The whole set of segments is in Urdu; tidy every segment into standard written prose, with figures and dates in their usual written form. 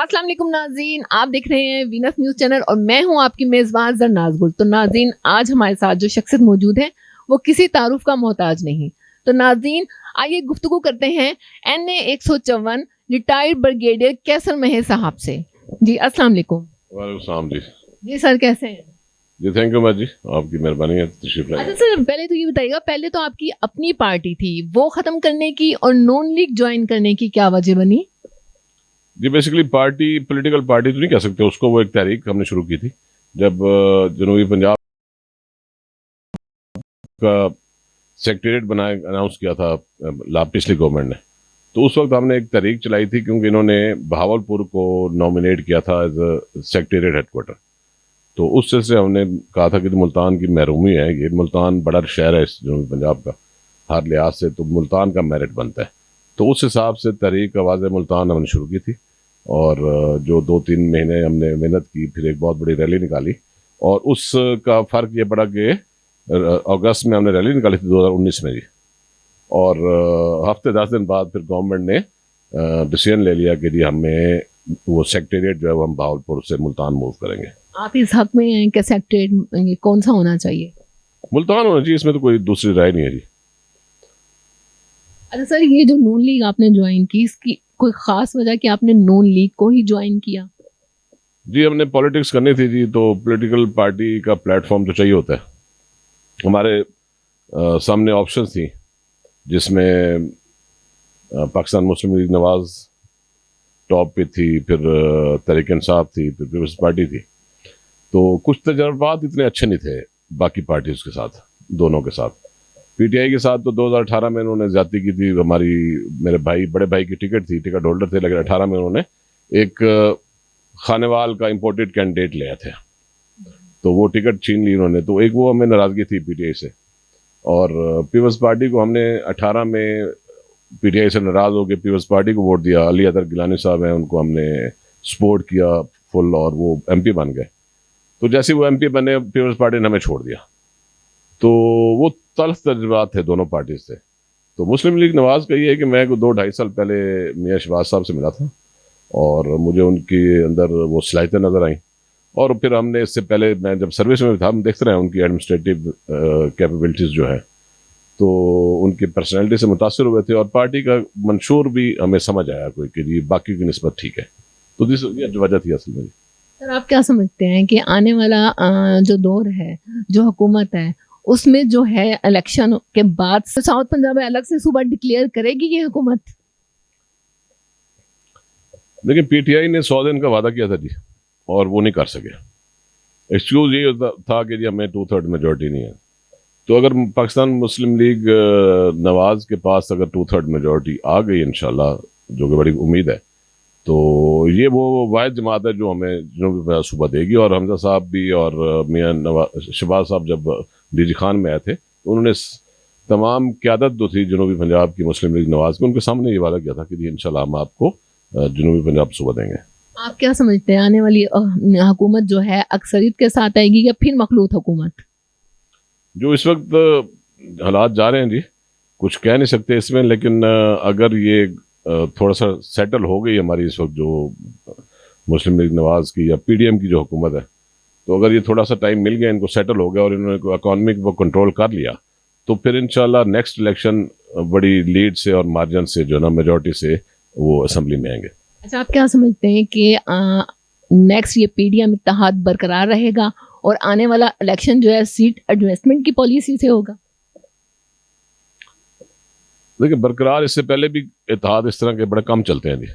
السلام علیکم ناظرین، آپ دیکھ رہے ہیں وینس نیوز چینل اور میں ہوں آپ کی میزبان زرناز گل۔ تو ناظرین، آج ہمارے ساتھ جو شخصیت موجود ہے وہ کسی تعارف کا محتاج نہیں۔ تو ناظرین، آئیے گفتگو کرتے ہیں NA 154 ریٹائرڈ بریگیڈیئر کیسر مہر صاحب سے۔ جی السلام علیکم۔ وعلیکم السلام جی۔ جی سر، کیسے ہیں؟ جی تھینک یو مچ جی، آپ کی مہربانی ہے تشریف لائے۔ اچھا سر، پہلے تو یہ بتائیے گا، پہلے تو آپ کی اپنی پارٹی تھی، وہ ختم کرنے کی اور نون لیگ جوائن کرنے کی کیا وجہ بنی؟ جی بیسیکلی پارٹی پولیٹیکل پارٹی تو نہیں کہہ سکتے اس کو، وہ ایک تحریک ہم نے شروع کی تھی جب جنوبی پنجاب کا سیکریٹریٹ بنایا اناؤنس کیا تھا پچھلی گورنمنٹ نے، تو اس وقت ہم نے ایک تحریک چلائی تھی کیونکہ انہوں نے بہاولپور کو نامینیٹ کیا تھا as a secretariat headquarter. تو اس سے ہم نے کہا تھا کہ ملتان کی محرومی ہے، یہ ملتان بڑا شہر ہے اس جنوبی پنجاب کا ہر لحاظ سے، تو ملتان کا میرٹ بنتا ہے۔ تو اس حساب سے تحریک آواز ملتان ہم نے شروع کی تھی، اور جو 2-3 مہینے ہم نے محنت کی، پھر ایک بہت بڑی ریلی نکالی، اور اس کا فرق یہ پڑا کہ اگست میں ہم نے ریلی نکالی تھی 2019 میں جی، اور ہفتے 10 دن بعد پھر گورنمنٹ نے ڈیسیژن لے لیا کہ جی ہمیں وہ سیکریٹریٹ جو ہے وہ ہم بہاولپور سے ملتان موو کریں گے۔ آپ اس حق میں ہیں کہ سیکریٹریٹ کون سا ہونا چاہیے؟ ملتان ہونا چاہیے، اس میں تو کوئی دوسری رائے نہیں ہے جی۔ اچھا سر، یہ جو نون لیگ آپ نے جوائن کی، اس کی کوئی خاص وجہ کہ آپ نے نون لیگ کو ہی جوائن کیا؟ جی ہم نے پالیٹکس کرنی تھی جی، تو پولیٹیکل پارٹی کا پلیٹ فارم تو چاہیے ہوتا ہے۔ ہمارے سامنے آپشنز تھیں جس میں پاکستان مسلم لیگ نواز ٹاپ پہ تھی، پھر تحریک انصاف تھی، پھر پیپلز پارٹی تھی۔ تو کچھ تجربات اتنے اچھے نہیں تھے باقی پارٹیز کے ساتھ، دونوں کے ساتھ۔ PTI کے ساتھ تو 2018 میں انہوں نے زیادتی کی تھی، میرے بڑے بھائی کی ٹکٹ تھی، ٹکٹ ہولڈر تھے، لیکن 18 میں انہوں نے ایک خانوال کا امپورٹڈ کینڈیڈیٹ لیا تھے، تو وہ ٹکٹ چھین لی انہوں نے، تو ایک وہ ہمیں ناراضگی تھی PTI سے۔ اور پیپلز پارٹی کو ہم نے 18 میں PTI سے ناراض ہو کے پیپلز پارٹی کو ووٹ دیا، علی حیدر گیلانی صاحب ہیں، ان کو ہم نے سپورٹ کیا فل، اور وہ MP بن گئے۔ تو جیسے وہ MP بنے، پیپلز پارٹی نے ہمیں چھوڑ دیا، تو وہ تلخ تجربات تھے دونوں پارٹیز سے۔ تو مسلم لیگ نواز کا یہ ہے کہ میں 2-2.5 سال پہلے میاں شہباز صاحب سے ملا تھا، اور مجھے ان کے اندر وہ صلاحیتیں نظر آئیں، اور پھر ہم نے اس سے پہلے میں جب سروس میں تھا، ہم دیکھتے رہے ان کی ایڈمنسٹریٹو کیپیبلٹیز جو ہے، تو ان کی پرسنالٹی سے متاثر ہوئے تھے، اور پارٹی کا منشور بھی ہمیں سمجھ آیا کوئی کہ جی باقی کی نسبت ٹھیک ہے۔ تو یہ وجہ تھی اصل میں۔ سر آپ کیا سمجھتے ہیں کہ آنے والا جو دور ہے، جو حکومت ہے، اس میں جو ہے الیکشن کے بعد ساؤتھ پنجاب میں الگ سے صوبہ ڈکلیئر کرے گی یہ حکومت؟ لیکن PTI نے 100 دن کا وعدہ کیا تھا جی، اور وہ نہیں کر سکے۔ ایکسکیوز یہ تھا کہ جی ہمیں 2/3 میجورٹی نہیں ہے۔ تو اگر پاکستان مسلم لیگ نواز کے پاس اگر 2/3 میجورٹی آ گئی انشاءاللہ، جو کہ بڑی امید ہے، تو یہ وہ واحد جماعت ہے جو ہمیں جنوبی صوبہ دے گی۔ اور حمزہ صاحب بھی اور میاں شہباز صاحب جب DG خان میں آئے تھے، انہوں نے تمام قیادت جو تھی جنوبی پنجاب کی مسلم لیگ نواز کی، ان کے سامنے یہ وعدہ کیا تھا کہ جی انشاءاللہ ہم آپ کو جنوبی پنجاب صوبہ دیں گے۔ آپ کیا سمجھتے ہیں آنے والی حکومت جو ہے اکثریت کے ساتھ آئے گی یا پھر مخلوط حکومت؟ جو اس وقت حالات جا رہے ہیں جی، کچھ کہہ نہیں سکتے اس میں، لیکن اگر یہ تھوڑا سا سیٹل ہو گئی ہماری اس وقت جو مسلم لیگ نواز کی یا PDM کی جو حکومت ہے، تو اگر یہ تھوڑا سا ٹائم مل گیا ان کو، سیٹل ہو گیا، اور انہوں نے اکانومی کو کنٹرول کر لیا، تو پھر انشاءاللہ نیکسٹ الیکشن بڑی لیڈ سے اور مارجن سے جو ہے نا میجورٹی سے وہ اسمبلی میں آئیں گے۔ اچھا، آپ کیا سمجھتے ہیں کہ نیکسٹ یہ PDM اتحاد برقرار رہے گا اور آنے والا الیکشن جو ہے سیٹ ایڈجسٹمنٹ کی پالیسی سے ہوگا؟ دیکھیں برقرار اس سے پہلے بھی اتحاد اس طرح کے بڑے کم چلتے ہیں جی،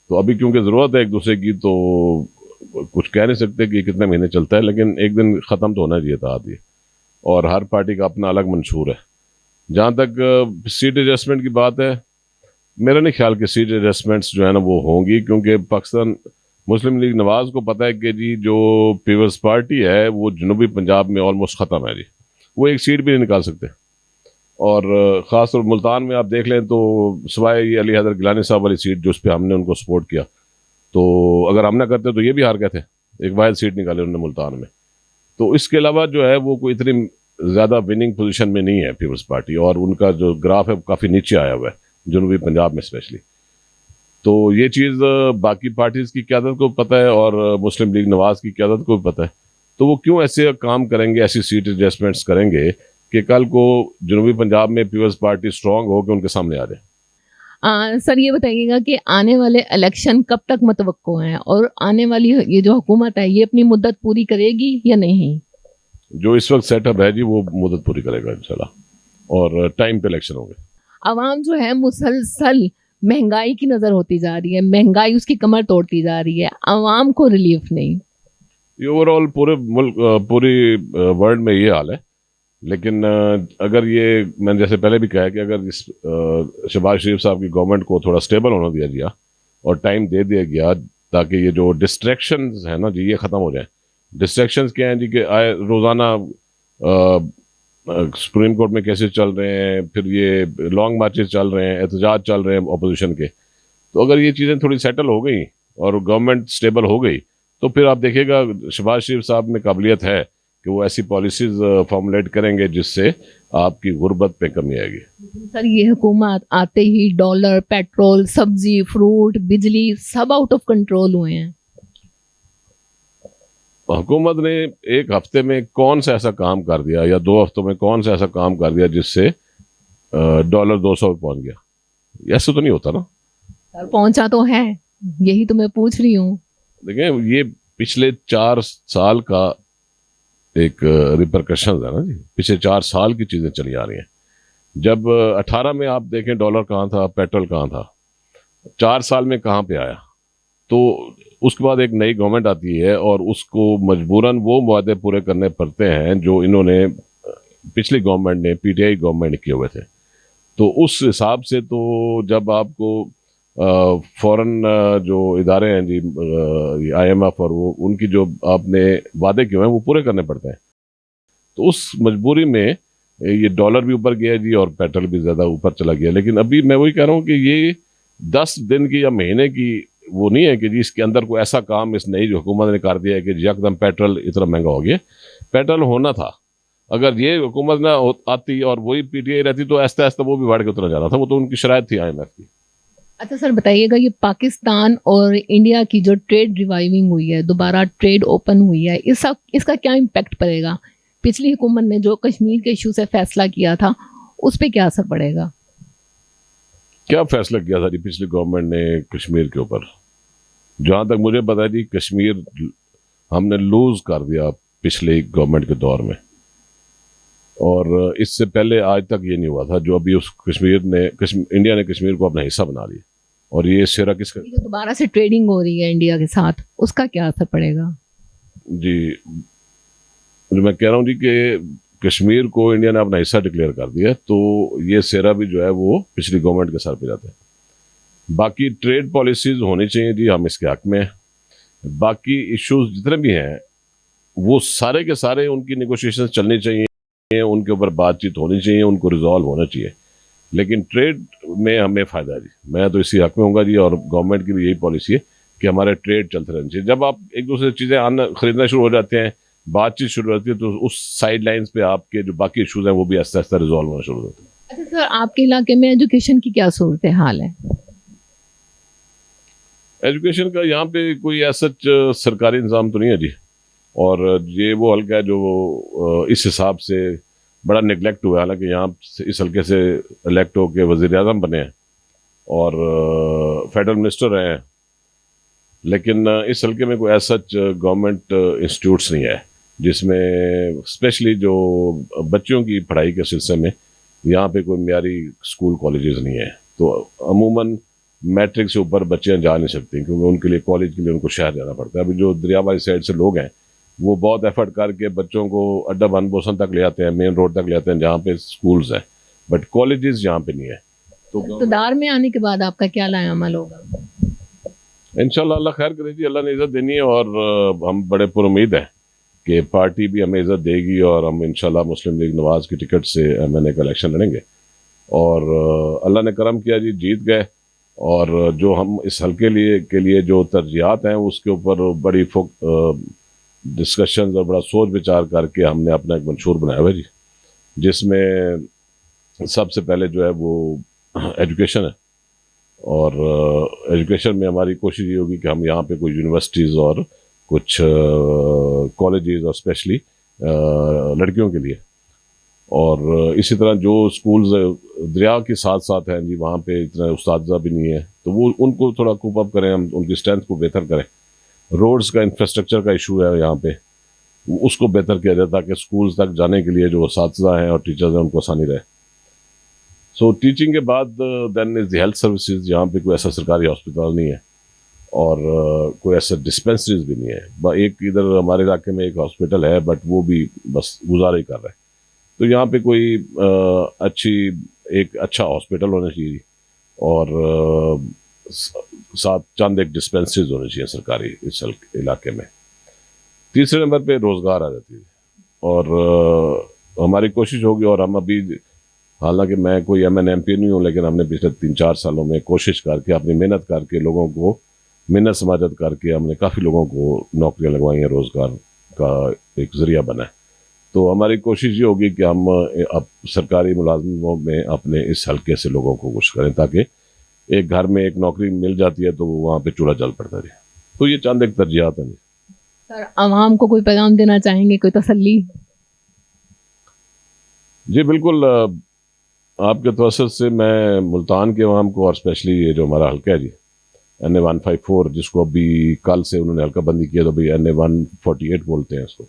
تو ابھی کیونکہ ضرورت ہے ایک دوسرے کی، تو کچھ کہہ نہیں سکتے کہ کتنے مہینے چلتا ہے، لیکن ایک دن ختم تو ہونا چاہیے اتحاد یہ، اور ہر پارٹی کا اپنا الگ منشور ہے۔ جہاں تک سیٹ ایڈجسٹمنٹ کی بات ہے، میرا نہیں خیال کہ سیٹ ایڈجسٹمنٹس جو ہے نا وہ ہوں گی، کیونکہ پاکستان مسلم لیگ نواز کو پتہ ہے کہ جی جو پیپلز پارٹی ہے وہ جنوبی پنجاب میں آلموسٹ ختم ہے جی، وہ ایک سیٹ بھی نہیں نکال سکتے۔ اور خاص طور ملتان میں آپ دیکھ لیں تو سوائے یہ علی حیدر گیلانی صاحب والی سیٹ جو اس پہ ہم نے ان کو سپورٹ کیا، تو اگر ہم نہ کرتے تو یہ بھی ہار گئے تھے، ایک واحد سیٹ نکالے انہوں نے ملتان میں۔ تو اس کے علاوہ جو ہے وہ کوئی اتنی زیادہ وننگ پوزیشن میں نہیں ہے پیپلز پارٹی، اور ان کا جو گراف ہے کافی نیچے آیا ہوا ہے جنوبی پنجاب میں اسپیشلی۔ تو یہ چیز باقی پارٹیز کی قیادت کو پتہ ہے اور مسلم لیگ نواز کی قیادت کو بھی پتہ ہے، تو وہ کیوں ایسے کام کریں گے، ایسی سیٹ ایڈجسٹمنٹس کریں گے کہ کل کو جنوبی پنجاب میں پیپلز پارٹی اسٹرانگ ہو کے ان کے سامنے آ جائے۔ سر یہ بتائیے گا کہ آنے والے الیکشن کب تک متوقع ہیں، اور آنے والی یہ جو حکومت ہے یہ اپنی مدت پوری کرے گی یا نہیں؟ جو اس وقت سیٹ اپ ہے جی وہ مدت پوری کرے گا انشاءاللہ، اور ٹائم پہ الیکشن ہوں گے۔ عوام جو ہے مسلسل مہنگائی کی نظر ہوتی جا رہی ہے، مہنگائی اس کی کمر توڑتی جا رہی ہے، عوام کو ریلیف نہیں۔ یہ اوور آل پورے ملک پوری ورلڈ میں یہ حال ہے، لیکن اگر یہ میں نے جیسے پہلے بھی کہا کہ اگر اس شہباز شریف صاحب کی گورنمنٹ کو تھوڑا سٹیبل ہونا دیا گیا اور ٹائم دے دیا گیا تاکہ یہ جو ڈسٹریکشنز ہیں نا جی یہ ختم ہو جائیں۔ ڈسٹریکشنز کیا ہیں جی کہ روزانہ سپریم کورٹ میں کیسز چل رہے ہیں، پھر یہ لانگ مارچز چل رہے ہیں، احتجاج چل رہے ہیں اپوزیشن کے، تو اگر یہ چیزیں تھوڑی سیٹل ہو گئیں اور گورنمنٹ سٹیبل ہو گئی تو پھر آپ دیکھیے گا شہباز شریف صاحب میں قابلیت ہے کہ وہ ایسی پالیسیز فارمولیٹ کریں گے جس سے آپ کی غربت پہ کمی آئے گی۔ سر یہ حکومت آتے ہی ڈالر، پیٹرول، سبزی، فروٹ، بجلی سب آؤٹ آف کنٹرول ہوئے ہیں۔ حکومت نے ایک ہفتے میں کون سا ایسا کام کر دیا یا 2 ہفتوں میں کون سا ایسا کام کر دیا جس سے ڈالر 200 پہ پہنچ گیا؟ ایسا تو نہیں ہوتا نا سر پہنچا تو ہے، یہی تو میں پوچھ رہی ہوں۔ دیکھیں یہ پچھلے 4 سال کا ایک ریپرکشنز ہے نا جی، پچھلے 4 سال کی چیزیں چلی آ رہی ہیں۔ جب 18 میں آپ دیکھیں ڈالر کہاں تھا، پیٹرول کہاں تھا، 4 سال میں کہاں پہ آیا؟ تو اس کے بعد ایک نئی گورنمنٹ آتی ہے اور اس کو مجبوراً وہ معاہدے پورے کرنے پڑتے ہیں جو انہوں نے پچھلی گورنمنٹ نے پی ٹی آئی گورنمنٹ نے کیے ہوئے تھے۔ تو اس حساب سے تو جب آپ کو فوراً جو ادارے ہیں جی آئی ایم ایف اور وہ ان کی جو آپ نے وعدے کیے ہوئے ہیں وہ پورے کرنے پڑتے ہیں، تو اس مجبوری میں یہ ڈالر بھی اوپر گیا جی اور پیٹرول بھی زیادہ اوپر چلا گیا۔ لیکن ابھی میں وہی کہہ رہا ہوں کہ یہ 10 دن کی یا مہینے کی وہ نہیں ہے کہ جی اس کے اندر کوئی ایسا کام اس نئی جو حکومت نے کر دیا ہے کہ جی یکدم پیٹرول اتنا مہنگا ہو گیا۔ پیٹرول ہونا تھا، اگر یہ حکومت نہ آتی اور وہی پی ٹی آئی رہتی تو آہستہ آہستہ وہ بھی بڑھ کے اتنا جانا تھا، وہ تو ان کی شرائط تھی آئی ایم ایف کی۔ اچھا سر بتائیے گا، یہ پاکستان اور انڈیا کی جو ٹریڈ ریوائیونگ ہوئی ہے، دوبارہ ٹریڈ اوپن ہوئی ہے، اس کا کیا امپیکٹ پڑے گا؟ پچھلی حکومت نے جو کشمیر کے ایشو سے فیصلہ کیا تھا اس پہ کیا اثر پڑے گا؟ کیا فیصلہ کیا تھا جی پچھلی گورنمنٹ نے کشمیر کے اوپر؟ جہاں تک مجھے پتا ہے جی کشمیر ہم نے لوز کر دیا پچھلی گورنمنٹ کے دور میں، اور اس سے پہلے آج تک یہ نہیں ہوا تھا جو ابھی اس انڈیا نے کشمیر کو اپنا حصہ بنا لیا۔ اور یہ سیرا کس کا؟ جو دوبارہ سے ٹریڈنگ ہو رہی ہے انڈیا کے ساتھ، اس کا کیا اثر پڑے گا؟ جی جو میں کہہ رہا ہوں جی کہ کشمیر کو انڈیا نے اپنا حصہ ڈکلیئر کر دیا تو یہ سیرا بھی جو ہے وہ پچھلی گورنمنٹ کے سر پہ جاتا ہے۔ باقی ٹریڈ پالیسیز ہونی چاہیے جی، ہم اس کے حق میں ہیں۔ باقی ایشوز جتنے بھی ہیں وہ سارے کے سارے ان کی نیگوشیشن چلنی چاہیے، ان کے اوپر بات چیت ہونی چاہیے، ان کو ریزالو ہونا چاہیے، لیکن ٹریڈ میں ہمیں فائدہ ہے جی، میں تو اسی حق میں ہوں گا جی، اور گورنمنٹ کی بھی یہی پالیسی ہے کہ ہمارے ٹریڈ چلتے رہنے چاہیے۔ جب آپ ایک دوسرے چیزیں خریدنا شروع ہو جاتے ہیں، بات چیت شروع ہوتی ہے، تو اس سائڈ لائنز پہ آپ کے جو باقی ایشوز ہیں وہ بھی آہستہ آہستہ ریزالو ہونا شروع ہوتے ہیں۔ اچھا سر آپ کے علاقے میں ایجوکیشن کی کیا صورتحال ہے؟ ایجوکیشن کا یہاں پہ کوئی ایسا سرکاری نظام تو نہیں ہے جی، اور یہ وہ حلقہ ہے جو اس حساب سے بڑا نگلیکٹ ہوا ہے، حالانکہ یہاں اس حلقے سے الیکٹ ہو کے وزیر اعظم بنے ہیں اور فیڈرل منسٹر رہے ہیں، لیکن اس حلقے میں کوئی ایسا گورنمنٹ انسٹیٹیوٹس نہیں ہے جس میں اسپیشلی جو بچوں کی پڑھائی کے سلسلے میں یہاں پہ کوئی معیاری اسکول کالجز نہیں ہے، تو عموماً میٹرک سے اوپر بچیاں جا نہیں سکتی کیونکہ ان کے لیے کالج کے لیے ان کو شہر جانا پڑتا ہے۔ ابھی جو دریا والی سائڈ سے لوگ ہیں وہ بہت ایفرٹ کر کے بچوں کو اڈا بن بوسن تک لے آتے ہیں، مین روڈ تک لے آتے ہیں جہاں پہ اسکولز ہیں، بٹ کالجز یہاں پہ نہیں ہے۔ تو اقتدار میں آنے کے بعد آپ کا کیا لائے عمل ہوگا؟ انشاءاللہ اللہ خیر کرے جی، اللہ نے عزت دینی ہے اور ہم بڑے پر امید ہیں کہ پارٹی بھی ہمیں عزت دے گی اور ہم انشاءاللہ مسلم لیگ نواز کی ٹکٹ سے ایم کا الیکشن لڑیں گے، اور اللہ نے کرم کیا جی جیت گئے، اور جو ہم اس حلقے کے لیے جو ترجیحات ہیں اس کے اوپر بڑی ڈسکشنز اور بڑا سوچ بچار کر کے ہم نے اپنا ایک منشور بنایا ہوا جی، جس میں سب سے پہلے جو ہے وہ ایجوکیشن ہے، اور ایجوکیشن میں ہماری کوشش یہ ہوگی کہ ہم یہاں پہ کوئی یونیورسٹیز اور کچھ کالجز اور اسپیشلی لڑکیوں کے لیے، اور اسی طرح جو اسکولز دریا کے ساتھ ساتھ ہیں جی وہاں پہ اتنا اساتذہ بھی نہیں ہے، تو وہ ان کو تھوڑا کوپ اپ کریں، ہم ان کی اسٹرینتھ کو بہتر کریں. روڈز کا انفراسٹرکچر کا ایشو ہے یہاں پہ، اس کو بہتر کیا جائے تاکہ اسکولز تک جانے کے لیے جو اساتذہ ہیں اور ٹیچرز ہیں ان کو آسانی رہے. سو ٹیچنگ کے بعد دین از دی ہیلتھ سروسز. یہاں پہ کوئی ایسا سرکاری ہاسپٹل نہیں ہے اور کوئی ایسا ڈسپینسریز بھی نہیں ہے. ایک ادھر ہمارے علاقے میں ایک ہاسپٹل ہے بٹ وہ بھی بس گزارا ہی کر رہا ہے. تو یہاں پہ کوئی ایک اچھا ہاسپٹل ہونا چاہیے اور ساتھ چند ایک ڈسپینسریز ہونے چاہیے سرکاری اس علاقے میں. تیسرے نمبر پہ روزگار آ جاتی ہے اور ہماری کوشش ہوگی، اور ہم ابھی حالانکہ میں کوئی ایم این ایم پی نہیں ہوں لیکن ہم نے پچھلے 3-4 سالوں میں کوشش کر کے اپنی محنت کر کے لوگوں کو محنت سماجت کر کے ہم نے کافی لوگوں کو نوکریاں لگوائی ہیں، روزگار کا ایک ذریعہ بنا ہے. تو ہماری کوشش یہ ہوگی کہ ہم اب سرکاری ملازموں میں اپنے اس حلقے سے لوگوں کو کچھ کریں تاکہ ایک گھر میں ایک نوکری مل جاتی ہے تو وہاں پہ چولہا جل پڑتا رہے. تو یہ چند ایک ترجیحات ہیں. سر عوام کو کوئی پیغام دینا چاہیں گے، کوئی تسلی؟ جی بالکل، آپ کے توسط سے میں ملتان کے عوام کو اور اسپیشلی یہ جو ہمارا حلقہ ہے جی NA 154 جس کو ابھی کل سے انہوں نے حلقہ بندی کیا تو ابھی NA 148 بولتے ہیں اس کو،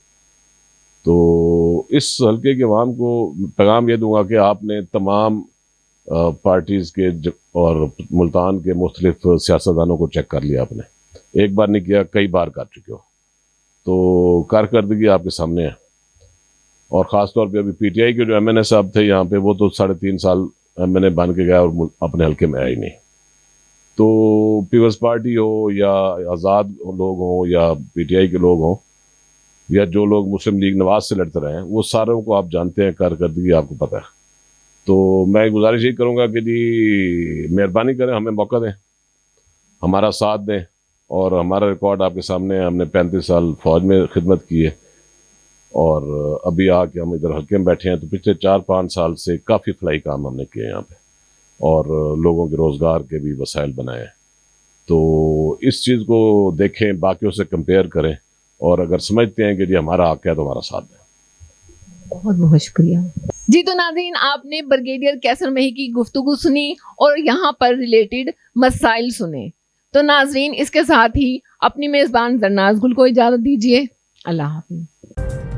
تو اس حلقے کے عوام کو پیغام یہ دوں گا کہ آپ نے تمام پارٹیز کے اور ملتان کے مختلف سیاستدانوں کو چیک کر لیا. آپ نے ایک بار نہیں کیا، کئی بار کر چکے ہو، تو کارکردگی آپ کے سامنے ہے. اور خاص طور پہ ابھی پی ٹی آئی کے جو ایم این اے صاحب تھے یہاں پہ وہ تو 3.5 سال ایم این اے بن کے گیا اور اپنے حلقے میں آیا ہی نہیں. تو پیپلز پارٹی ہو یا آزاد لوگ ہوں یا پی ٹی آئی کے لوگ ہوں یا جو لوگ مسلم لیگ نواز سے لڑتے رہے ہیں وہ ساروں کو آپ جانتے ہیں، کارکردگی آپ کو پتہ ہے. تو میں گزارش یہ کروں گا کہ جی مہربانی کریں، ہمیں موقع دیں، ہمارا ساتھ دیں، اور ہمارا ریکارڈ آپ کے سامنے ہے. ہم نے 35 سال فوج میں خدمت کی ہے اور ابھی آ کے ہم ادھر حلقے میں بیٹھے ہیں. تو پچھلے 4-5 سال سے کافی فلاحی کام ہم نے کیے یہاں پہ اور لوگوں کے روزگار کے بھی وسائل بنائے ہیں. تو اس چیز کو دیکھیں، باقیوں سے کمپیئر کریں، اور اگر سمجھتے ہیں کہ جی ہمارا حق ہے تو ہمارا ساتھ دیں. بہت بہت شکریہ جی. تو ناظرین، آپ نے بریگیڈیئر کیسر مہی کی گفتگو سنی اور یہاں پر ریلیٹڈ مسائل سنے. تو ناظرین، اس کے ساتھ ہی اپنی میزبان زرناز گل کو اجازت دیجیے. اللہ حافظ.